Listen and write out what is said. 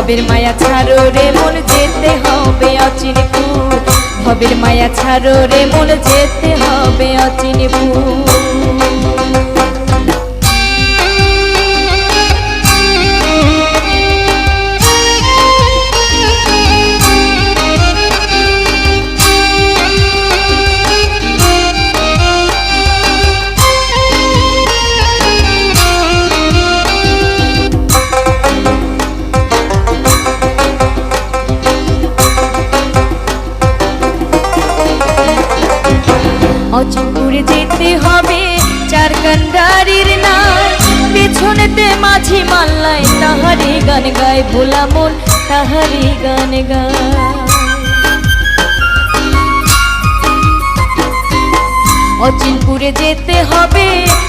ভবের মায়া ছাড়ো রে মন যেতে হবে অচিনপুর, ভবের মায়া ছাড়ো রে মন যেতে হবে অচিনপুর। অচিনপুরে যেতে হবে চার কান্ডারির নাই, পেছনেতে মাঝি মাল্লাই তাহারি গান গায়, ভোলা মন তাহারি গান গায়। অচিনপুরে যেতে হবে